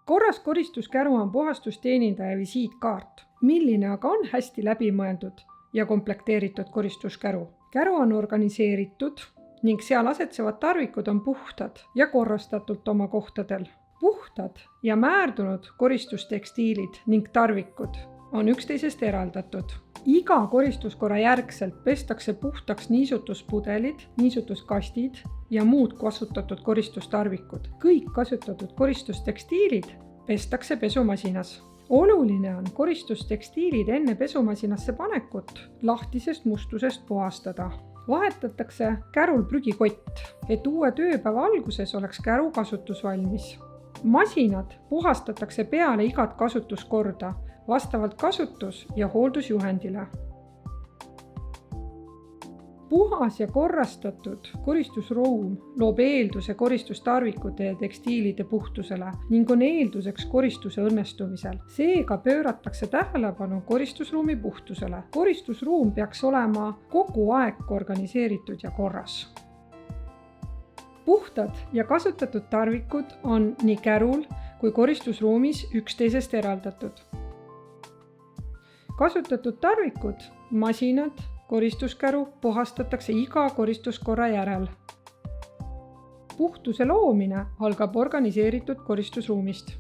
Korras koristuskäru on puhastusteenindaja visiitkaart, milline aga on hästi läbimõeldud ja komplekteeritud koristuskäru. Käru on organiseeritud ning seal asetsevad tarvikud on puhtad ja korrastatult oma kohtadel. Puhtad ja määrdunud koristustekstiilid ning tarvikud on üksteisest eraldatud. Iga koristuskorra järgselt pestakse puhtaks niisutuspudelid, niisutuskastid ja muud kasutatud koristustarvikud. Kõik kasutatud koristustekstiilid pestakse pesumasinas. Oluline on koristustekstiilid enne pesumasinasse panekut lahtisest mustusest puhastada. Vahetatakse kärul prügikott, et uue tööpäeva alguses oleks käru kasutusvalmis. Masinad puhastatakse peale igat kasutuskorda vastavalt kasutus- ja hooldusjuhendile. Puhas ja korrastatud koristusruum loob eelduse koristustarvikute ja tekstiilide puhtusele ning on eelduseks koristuse õnnestumisel. Seega pööratakse tähelepanu koristusruumi puhtusele. Koristusruum peaks olema kogu aeg organiseeritud ja korras. Puhtad ja kasutatud tarvikud on nii kärul kui koristusruumis üksteisest eraldatud. Kasutatud tarvikud, masinad, koristuskäru puhastatakse iga koristuskorra järel. Puhtuse loomine algab organiseeritud koristusruumist.